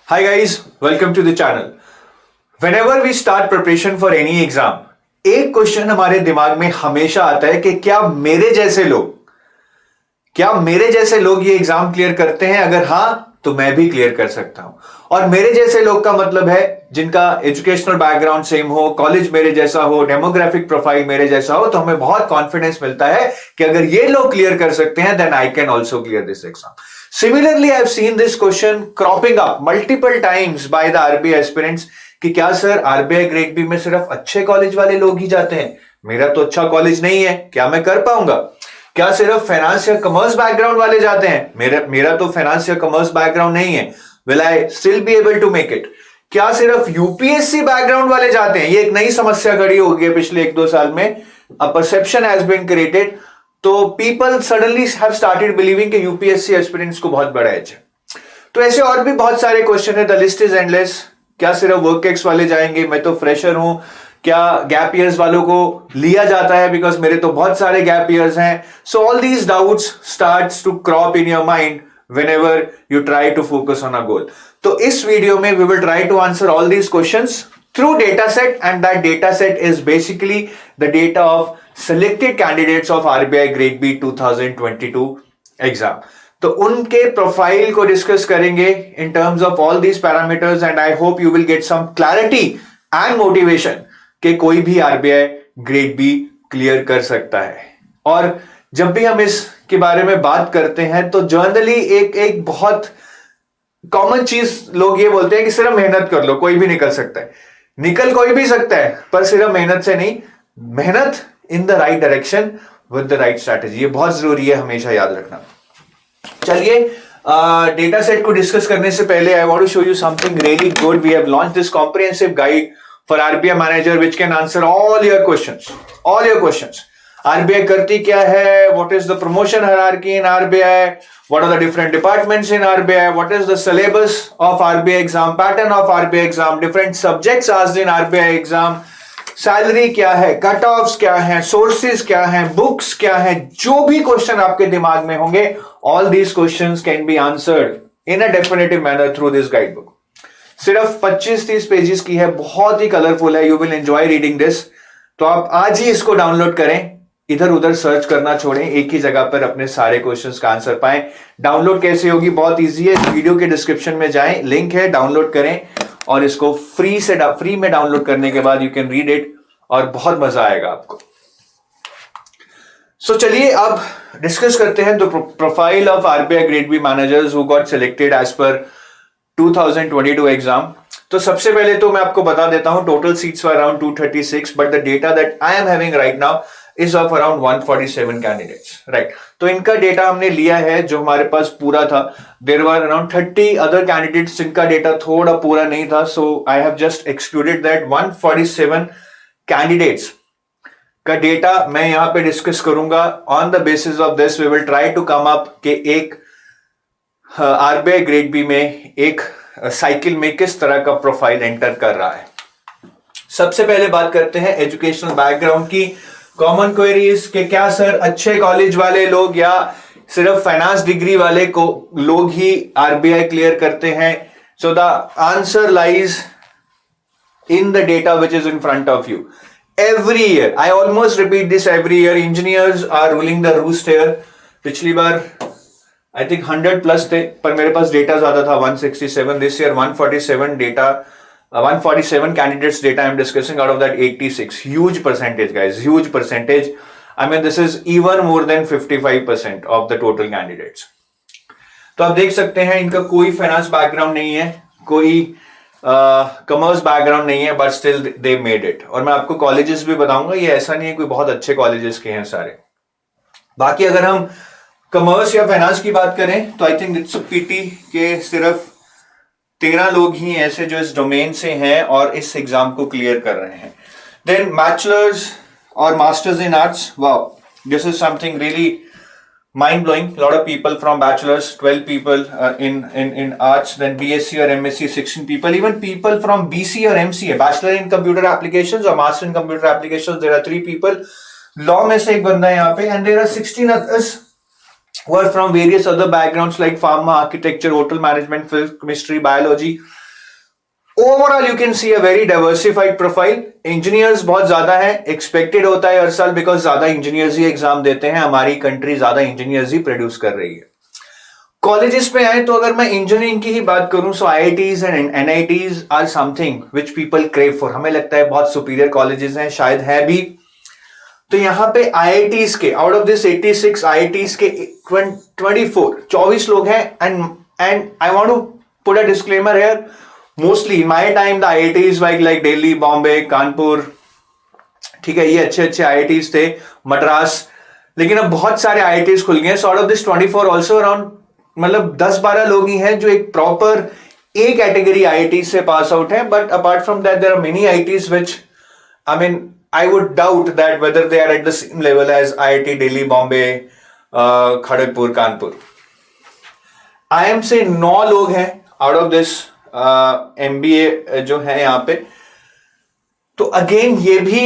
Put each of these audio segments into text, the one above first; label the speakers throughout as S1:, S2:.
S1: Hi guys, welcome to the channel. Whenever we start preparation for any exam, एक question हमारे दिमाग में हमेशा आता है कि क्या मेरे जैसे लोग ये एग्जाम क्लियर करते हैं? अगर हाँ तो मैं भी क्लियर कर सकता हूं। और मेरे जैसे लोग का मतलब है जिनका एजुकेशनल बैकग्राउंड सेम हो, कॉलेज मेरे जैसा हो, डेमोग्राफिक प्रोफाइल मेरे जैसा हो, तो हमें बहुत कॉन्फिडेंस मिलता है कि अगर ये लोग क्लियर कर सकते हैं then I can also clear this exam. Similarly, I've seen this question cropping up multiple times by the RBI aspirants कि क्या सर RBI ग्रेड बी में सिर्फ अच्छे कॉलेज वाले लोग ही जाते हैं? मेरा तो अच्छा कॉलेज नहीं है, क्या मैं कर पाऊंगा? क्या सिर्फ फाइनेंस या कॉमर्स बैकग्राउंड वाले जाते हैं? मेरा तो फाइनेंस या कॉमर्स बैकग्राउंड नहीं है, will I still be able to make it? क्या सिर्फ यूपीएससी बैकग्राउंड वाले जाते हैं? ये एक नई समस्या खड़ी हो गई है पिछले 1-2 साल में। A perception has been created, तो people suddenly have started believing कि यूपीएससी एस्पिरेंट्स को बहुत बड़ा एज है। तो ऐसे और भी बहुत सारे क्वेश्चन है, द लिस्ट इज एंडलेस। क्या सिर्फ वर्क एक्स वाले जाएंगे? मैं तो फ्रेशर हूं, क्या गैप ईयर्स वालों को लिया जाता है? बिकॉज मेरे तो बहुत सारे गैप ईयर्स हैं। So all these doubts starts to crop in your mind whenever you try to focus on a goal. तो इस वीडियो में we will try to answer all these questions through data set, and that data set is basically the data of selected candidates of RBI Grade B 2022 exam. तो उनके profile को discuss करेंगे in terms of all these parameters, and I hope you will get some clarity and motivation कि कोई भी RBI Grade B clear कर सकता है। और जब भी हम इस के बारे में बात करते हैं तो जनरली एक बहुत कॉमन चीज लोग ये बोलते हैं कि सिर्फ मेहनत कर लो, कोई भी निकल सकता है। निकल कोई भी सकता है, पर सिर्फ मेहनत से नहीं, मेहनत in the right direction with the right strategy, ये बहुत जरूरी है, हमेशा याद रखना। चलिए डेटा सेट को डिस्कस करने से पहले I want to show you something really good. We have launched this comprehensive guide for RBI manager which can answer all your questions. RBI करती क्या है? What is the promotion hierarchy in RBI? What are the different departments in RBI? What is the syllabus of RBI exam? Pattern of RBI exam? Different subjects asked in RBI exam? Salary क्या है? Cut offs क्या है? Sources क्या है? Books क्या है? जो भी क्वेश्चन आपके दिमाग में होंगे, all these questions can be answered in a definitive manner through this guidebook. सिर्फ 25-30 पेजेस की है, बहुत ही कलरफुल है। You will enjoy reading this. तो आप आज ही इसको डाउनलोड करें, इधर उधर सर्च करना छोड़ें, एक ही जगह पर अपने सारे क्वेश्चंस का आंसर पाएं। डाउनलोड कैसे होगी? बहुत इजी है, वीडियो के डिस्क्रिप्शन में जाएं, लिंक है, डाउनलोड करें और इसको फ्री में डाउनलोड करने के बाद यू कैन रीड इट और बहुत मजा आएगा आपको। सो चलिए अब डिस्कस करते हैं the profile of RBI grade B managers who got selected as per 2022 exam. तो सबसे पहले तो मैं आपको बता देता हूं, total seats were around 236, but the data that I am having right now is of around 147 candidates, right? तो इनका डेटा हमने लिया है जो हमारे पास पूरा था। There were around 30 other candidates जिनका डेटा थोड़ा पूरा नहीं था, so I have just excluded that 147 candidates का डेटा मैं यहां पे डिस्कस करूंगा। On the basis of this we will try to come up कि एक RBI ग्रेड बी में एक साइकिल में किस तरह का प्रोफाइल एंटर कर रहा है। सबसे पहले बात करते हैं एजुकेशनल बैकग्राउंड की। कॉमन क्वेरीज के क्या सर अच्छे कॉलेज वाले लोग या सिर्फ फाइनेंस डिग्री वाले को लोग ही आरबीआई क्लियर करते हैं? So the answer lies in the data which is in front of you. Every year, I almost repeat this every year, engineers are ruling the roost here. पिछली बार I think 100 plus थे, पर मेरे पास data ज्यादा था, 167। This year 147 data, 147 candidates data I'm discussing, out of that 86, huge percentage guys, huge percentage. I mean this is even more than 55% of the total candidates. तो आप देख सकते हैं इनका कोई फाइनेंस बैकग्राउंड नहीं है, कोई कॉमर्स बैकग्राउंड नहीं है, but still they made it. और मैं आपको कॉलेजेस भी बताऊंगा, ये ऐसा नहीं है कोई बहुत अच्छे कॉलेजेस के हैं सारे। बाकी अगर हम कॉमर्स या फाइनेंस की बात करें तो I think it's a PT के सिर्फ 13 लोग ही ऐसे जो इस डोमेन से हैं और इस एग्जाम को क्लियर कर रहे हैं। देन बैचलर्स और masters in arts, wow, this is something really mind blowing. Lot of people from bachelors, 12 people in arts, then BSc or MSc 16 people, even people from BC or MCA, bachelor in computer applications or master in computer applications, there are 3 people। Law में से एक बंदा है यहाँ पे, and there are 16 others who are from various other backgrounds like pharma, architecture, hotel management, physics, chemistry, biology. Overall you can see a very diversified profile. Engineers बहुत ज्यादा है, expected होता है हर साल because ज्यादा engineers ही एग्जाम देते हैं, हमारी कंट्री ज्यादा engineers ही प्रोड्यूस कर रही है. कॉलेजेस पे आए तो अगर मैं इंजीनियरिंग की ही बात करूं so IITs and NITs are something which people crave for. हमें लगता है बहुत सुपीरियर कॉलेजेस हैं, शायद है भी. तो यहाँ पे IITs के आउट ऑफ दिस 86 IITs के 24 लोग हैं. And I want to put a disclaimer here. Mostly in my time the IITs like Delhi, Bombay, Kanpur, ठीक है, ये अच्छे अच्छे IITs थे, मद्रास. लेकिन अब बहुत सारे IITs खुल गए. So out of this 24 also around मतलब 10-12 लोग ही हैं जो एक प्रॉपर ए कैटेगरी IIT से पास आउट है. But apart from that there are many IITs which I mean I would doubt that whether they are at the same level as IIT Delhi, Bombay, Kharagpur, Kanpur. IIM से 9 लोग हैं out of this MBA जो है यहाँ पे. तो again ये भी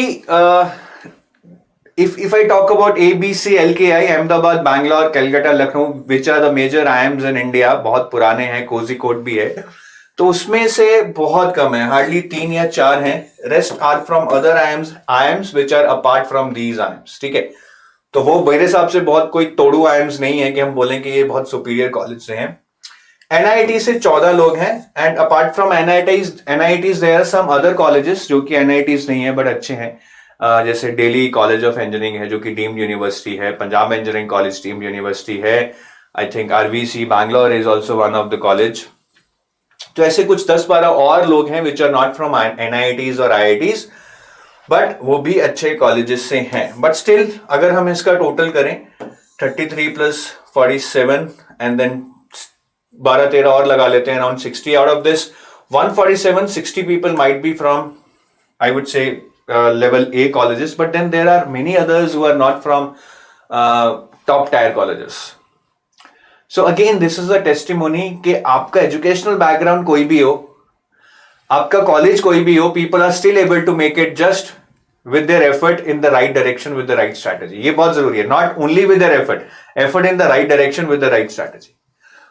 S1: if I talk about ABC, LKI, Ahmedabad, Bangalore, Calcutta, Lucknow, which are the major IIMs in India, बहुत पुराने हैं, कोझिकोड भी है, तो उसमें से बहुत कम है, हार्डली 3 या 4 हैं. Rest are from other IIMs which are apart from these IIMs. ठीक है, तो वो मेरे हिसाब से बहुत कोई तोड़ू IIMs नहीं है कि हम बोलें कि ये बहुत सुपीरियर कॉलेज से हैं. NIT से 14 लोग हैं. And apart from NITs there are some other colleges जो कि NITs नहीं है बट अच्छे हैं. जैसे दिल्ली कॉलेज ऑफ इंजीनियरिंग है जो कि डीम्ड यूनिवर्सिटी है, Punjab engineering college deemed university है. I think RVC Bangalore is also one of the college. तो ऐसे कुछ 10-12 और लोग हैं which are not from NITs और IITs, बट वो भी अच्छे कॉलेजेस से हैं. बट स्टिल अगर हम इसका टोटल करें 33 प्लस 47 एंड देन 12-13 और लगा लेते हैं, around 60. Out of this 147, 60 people might be from I would say level A colleges, but then there are many others who are not from top tier colleges. So again this is a testimony कि आपका educational background कोई भी हो, आपका college कोई भी हो, people are still able to make it just with their effort in the right direction with the right strategy. ये बहुत जरूरी है, not only with their effort in the right direction with the right strategy.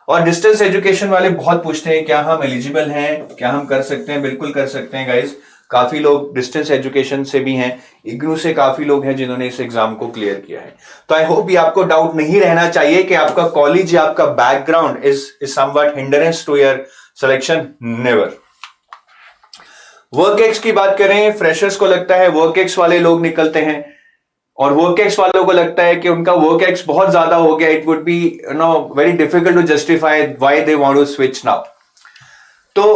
S1: और distance education वाले बहुत पूछते हैं क्या हम एलिजिबल हैं, क्या हम कर सकते हैं. बिल्कुल कर सकते हैं गाइज. काफी लोग डिस्टेंस एजुकेशन से भी हैं, इग्नू से काफी लोग हैं जिन्होंने इस एग्जाम को क्लियर किया है. तो आई होप ये आपको डाउट नहीं रहना चाहिए कि आपका कॉलेज या आपका background is somewhat hindrance to your selection. Never. Work ex की बात करें, फ्रेशर्स को लगता है वर्क एक्स वाले लोग निकलते हैं और वर्क एक्स वालों को लगता है कि उनका वर्क एक्स बहुत ज्यादा हो गया. It would be very difficult to justify why they want to switch now. तो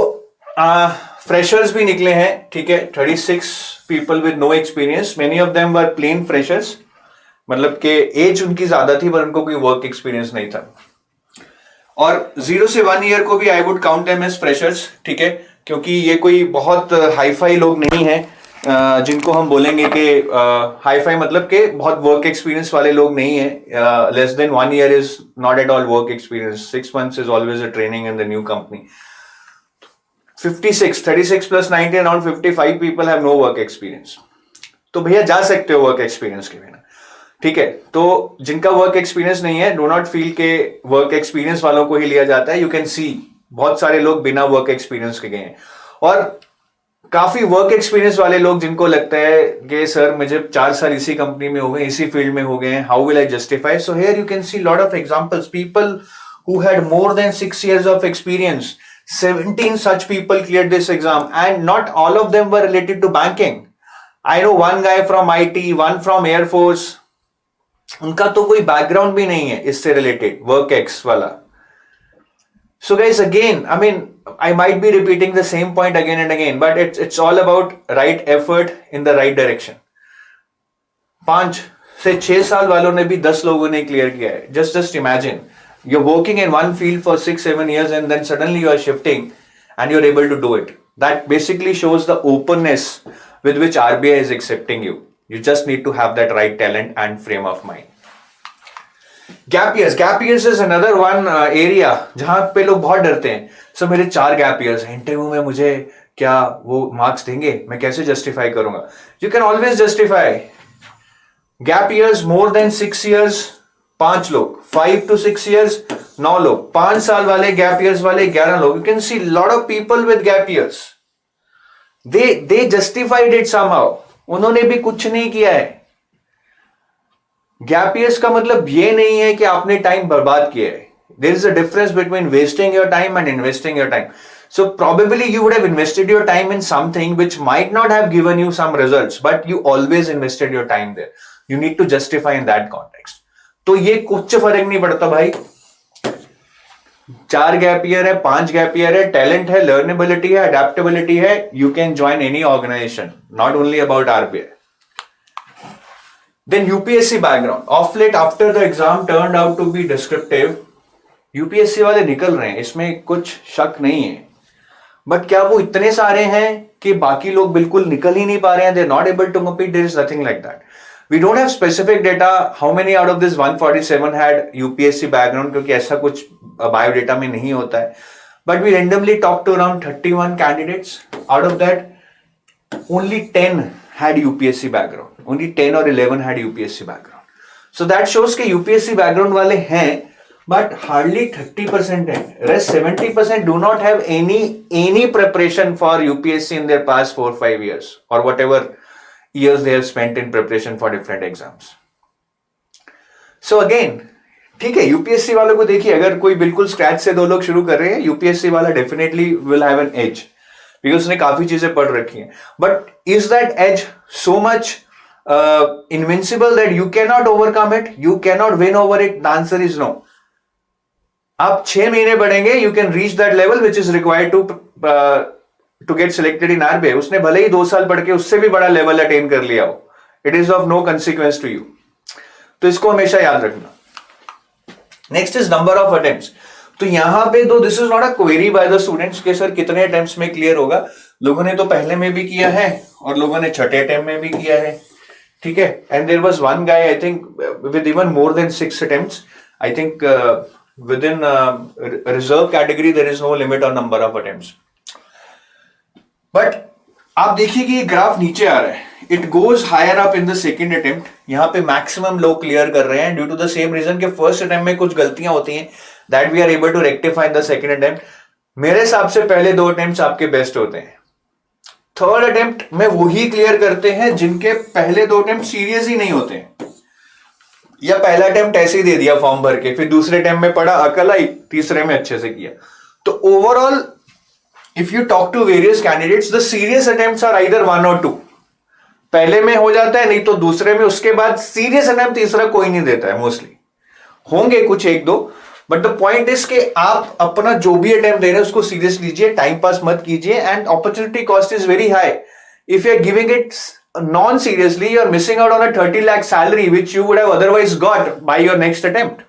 S1: फ्रेशर्स भी निकले हैं, ठीक है, 36 people with no experience. Many of them were plain freshers, मतलब कि एज उनकी ज्यादा थी पर उनको कोई वर्क एक्सपीरियंस नहीं था. और 0 से 1 ईयर को भी I would count them as freshers, ठीक है, क्योंकि ये कोई बहुत हाईफाई लोग नहीं है जिनको हम बोलेंगे कि हाईफाई मतलब कि बहुत वर्क एक्सपीरियंस वाले लोग नहीं है. Less than 1 year is not at all work experience. 6 months is always a training in the new company. 36 plus 19 around 55 people have no work experience. तो भैया जा सकते हो वर्क एक्सपीरियंस के बिना, ठीक है. तो जिनका वर्क एक्सपीरियंस नहीं है, डो नॉट फील के वर्क एक्सपीरियंस वालों को ही लिया जाता है. यू कैन सी बहुत सारे लोग बिना वर्क एक्सपीरियंस के गए हैं और काफी वर्क एक्सपीरियंस वाले लोग जिनको लगता है कि सर मुझे 4 साल इसी कंपनी में हो गए, इसी फील्ड में हो गए हैं, how will I justify. So here you can see lot of examples, people who had more than 6 years of experience. 17 such people cleared this exam and not all of them were related to banking. I know one guy from IT, one from Air Force. उनका तो कोई background भी नहीं है इससे related, work ex वाला. So guys, again, I mean, I might be repeating the same point again and again, but it's all about right effort in the right direction. 5 से 6 साल वालों ने भी 10 लोगों ने क्लियर किया है. Just imagine. You're working in one field for 6-7 years and then suddenly you are shifting and you're able to do it. That basically shows the openness with which RBI is accepting you. You just need to have that right talent and frame of mind. Gap years is another one area जहां पे लोग बहुत डरते हैं. So मेरे 4 gap years हैं, interview में मुझे क्या वो मार्क्स देंगे, मैं कैसे जस्टिफाई करूंगा. You can always justify. Gap years more than 6 years 5 लोग, 5 to 6 years 9 लोग, 5 साल वाले गैप ईयर्स वाले 11 लोग. You can see lot of people with gap years, they justified it somehow. उन्होंने भी कुछ नहीं किया है. गैप ईयर्स का मतलब ये नहीं है कि आपने टाइम बर्बाद किया है. There is a difference between wasting your time and investing your time. So probably you would have invested your time in something which might not have given you some results, but you always invested your time there. You need to justify in that context. तो ये कुछ फर्क नहीं पड़ता भाई. 4 gap year है, 5 gap year है, talent है, लर्नेबिलिटी है, अडेप्टेबिलिटी है, you can join any organization, not only about RBI. Then UPSC background. Of late, after the exam turned out to be descriptive, UPSC वाले निकल रहे हैं, इसमें कुछ शक नहीं है. बट क्या वो इतने सारे हैं कि बाकी लोग बिल्कुल निकल ही नहीं पा रहे हैं? They are not able to compete. There is nothing like that. We don't have specific data how many out of this 147 had UPSC background, क्योंकि ऐसा कुछ बायोडेटा में नहीं होता है. But we randomly talk to around 31 candidates. Out of that only 10 had UPSC background. Only 10 or 11 had UPSC background. So that shows कि UPSC background वाले हैं, but hardly 30% हैं. Rest 70% do not have any preparation for UPSC in their past 4-5 years or whatever years they have spent in preparation for different exams. So again, ठीक है, UPSC वालों को देखिए, अगर कोई बिल्कुल स्क्रैच से 2 लोग शुरू कर रहे हैं, यूपीएससी वाला definitely will have an edge, because उसने काफी चीजें पढ़ रखी हैं. But is that edge so much invincible that you can not overcome it, you can not win over it? The answer is no. आप 6 महीने पढ़ेंगे, you can reach that level which is required to get selected in RBI. उसने भले ही 2 साल पढ़ के उससे भी बड़ा लेवल अटेन कर लिया हो, it is of no consequence to you. तो इसको हमेशा याद रखना. Next is number of attempts. तो यहां पे दो, this is not a query by the students के सर कितने अटेम्प्ट्स में क्लियर होगा. लोगों ने तो पहले में भी किया है और लोगों ने छठे अटेम्प्ट में भी किया है, ठीक है. And there was one guy, I think with even more than 6 attempts. I think within reserve category there is no limit on number of attempts. But आप देखिए कि ये ग्राफ नीचे आ रहा है, it goes higher up in the second attempt. यहां पे मैक्सिमम लोग क्लियर कर रहे हैं due to the same reason के फर्स्ट अटेम्प्ट में कुछ गलतियां होती हैं that we are able to rectify in the second attempt. मेरे हिसाब से पहले 2 अटेम्प्ट्स आपके बेस्ट होते हैं. थर्ड अटेम्प्ट में वही क्लियर करते हैं जिनके पहले 2 अटेम्प्ट सीरियस ही नहीं होते हैं, या पहला अटेम्प्ट ऐसे ही दे दिया फॉर्म भर के, फिर दूसरे अटेम्प्ट में पढ़ा, अकल आई, तीसरे में अच्छे से किया. तो overall if you talk to various candidates, the serious attempts are either 1 और 2. पहले में हो जाता है, नहीं तो दूसरे में. उसके बाद सीरियस अटेम्प्ट तीसरा कोई नहीं देता है. मोस्टली होंगे कुछ 1-2, बट द पॉइंट इज कि आप अपना जो भी अटेम्प्ट दे रहे हैं उसको सीरियस लीजिए, टाइम पास मत कीजिए. And opportunity cost is very high. If you are giving it non-seriously, you are missing out on a 30 lakh salary which you would have otherwise got by your next attempt.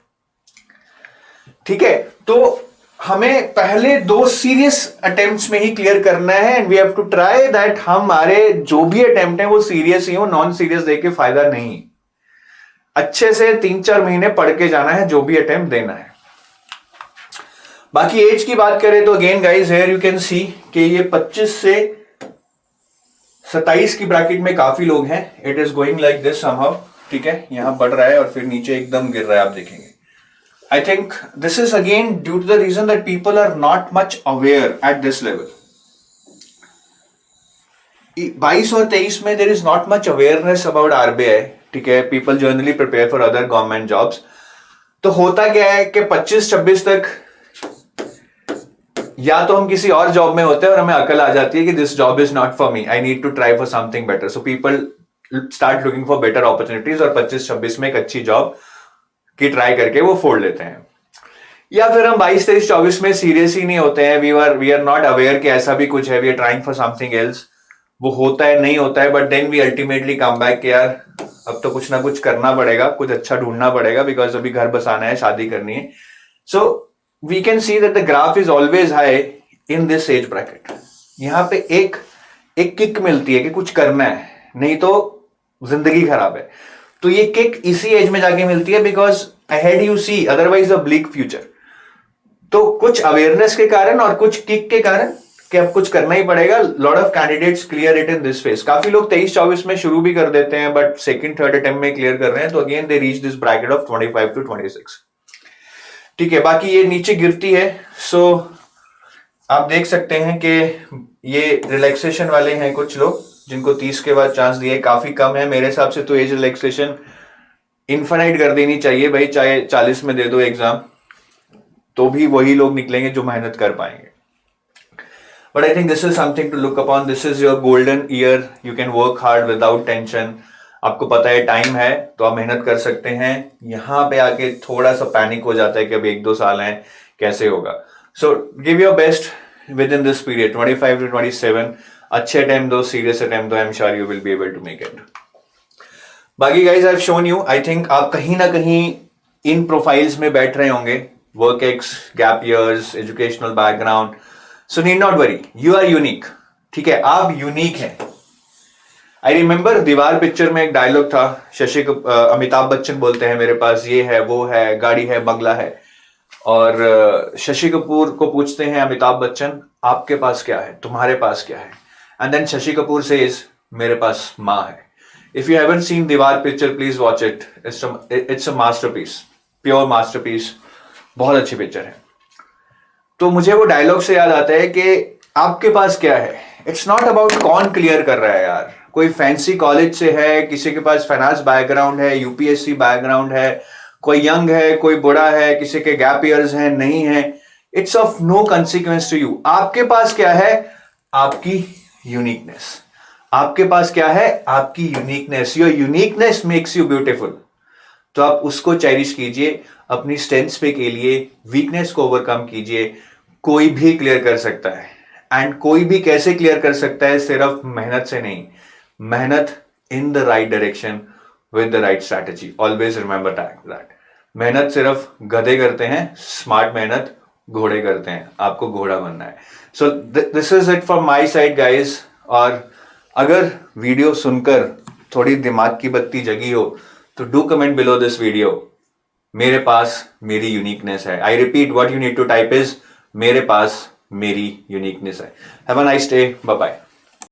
S1: ठीक है, तो हमें पहले 2 serious attempts में ही clear करना है and we have to try that हमारे जो भी अटेम्प्ट है वो सीरियस ही हो, नॉन सीरियस देके फायदा नहीं. अच्छे से 3-4 महीने पढ़ के जाना है जो भी अटेम्प्ट देना है. बाकी एज की बात करें तो again guys here you can see कि ये 25 से 27 की ब्रैकेट में काफी लोग हैं. It is going like this somehow, ठीक है. यहां बढ़ रहा है और फिर नीचे एकदम गिर रहा है, आप देखेंगे. I think this is again due to the reason that people are not much aware at this level. 22 और 23 में there is not much awareness about RBI, ठीक है. People generally prepare for other government jobs. तो होता क्या है कि 25-26 तक या तो हम किसी और जॉब में होते हैं और हमें अकल आ जाती है कि this job is not for me, I need to try for something better. So people start looking for better opportunities और 25-26 में एक अच्छी जॉब की ट्राई करके वो फोड़ लेते हैं. या फिर हम 22-23-24 में सीरियस ही नहीं होते हैं, वी आर नॉट अवेयर कि ऐसा भी कुछ है, we are trying for something else. वो होता है नहीं होता है, but then we ultimately come back कि यार अब तो कुछ ना कुछ करना पड़ेगा, कुछ अच्छा ढूंढना पड़ेगा, बिकॉज अभी घर बसाना है, शादी करनी है. सो we can see that the graph is always high in this age bracket. यहां पे एक किक मिलती है कि कुछ करना है, नहीं तो जिंदगी खराब है. तो ये किक इसी एज में जाके मिलती है because ahead you see otherwise a bleak future. तो कुछ अवेयरनेस के कारण और कुछ किक के कारण कि अब कुछ करना ही पड़ेगा. Lot of candidates clear it in this phase. काफी लोग 23-24 में शुरू भी कर देते हैं, बट सेकंड थर्ड अटेम्प्ट में क्लियर कर रहे हैं, तो again they reach this bracket of 25 to 26. ठीक है, बाकी ये नीचे गिरती है. सो आप देख सकते हैं कि ये रिलैक्सेशन वाले हैं कुछ लोग जिनको 30 के बाद चांस दिए, काफी कम है मेरे हिसाब से. तो एज रिलैक्सेशन इनफाइनाइट कर देनी चाहिए भाई, चाहे 40 में दे दो एग्जाम, तो भी वही लोग निकलेंगे जो मेहनत कर पाएंगे. But I think this is something to look upon. This is your golden year. You can work hard without tension. आपको पता है टाइम है तो आप मेहनत कर सकते हैं. यहां पे आके थोड़ा सा पैनिक हो जाता है कि अब 1-2 साल हैं, कैसे होगा. So give your best within this period 25 to 27. अच्छे अटेम्प्ट दो, सीरियस अटेम्प्ट दो. I am sure you will be able to make it. बाकी guys I have shown you, I think आप कहीं ना कहीं इन प्रोफाइल्स में बैठ रहे होंगे. Work ex, gap years, educational background. So need not worry, you are unique. ठीक है, आप यूनिक हैं. आई रिमेंबर दीवार पिक्चर में एक डायलॉग था, अमिताभ बच्चन बोलते हैं मेरे पास ये है, वो है, गाड़ी है, बंगला है. और शशि कपूर को पूछते हैं अमिताभ बच्चन, आपके पास क्या है, तुम्हारे पास क्या है. And then Shashi Kapoor says, मेरे पास माँ है. If you haven't seen Deewaar picture, please watch it. It's a masterpiece, pure masterpiece. बहुत अच्छी पिक्चर है. तो मुझे वो डायलॉग से याद आता है कि आपके पास क्या है. इट्स नॉट अबाउट कौन क्लियर कर रहा है यार. कोई फैंसी कॉलेज से है, किसी के पास फाइनेंस बैकग्राउंड है, यूपीएससी बैकग्राउंड है, कोई यंग है, कोई बूढ़ा है, किसी के गैप ईयर्स हैं, नहीं है. It's of no consequence to you. आपके पास क्या है, आपकी यूनिकनेस. आपके पास क्या है, आपकी uniqueness. Your uniqueness makes you beautiful. तो आप उसको चेरिश कीजिए, अपनी स्ट्रेंथ्स पे के लिए वीकनेस को ओवरकम कीजिए. कोई भी क्लियर कर सकता है. एंड कोई भी कैसे क्लियर कर सकता है, सिर्फ मेहनत से नहीं. मेहनत in the right direction with the right strategy. Always remember that. मेहनत सिर्फ गधे करते हैं, स्मार्ट मेहनत घोड़े करते हैं. आपको घोड़ा बनना है. So this is it from my side guys. और अगर वीडियो सुनकर थोड़ी दिमाग की बत्ती जगी हो तो do comment below this video, मेरे पास मेरी यूनिकनेस है. I repeat, what you need to type is, मेरे पास मेरी यूनिकनेस है. Have a nice day. Bye bye.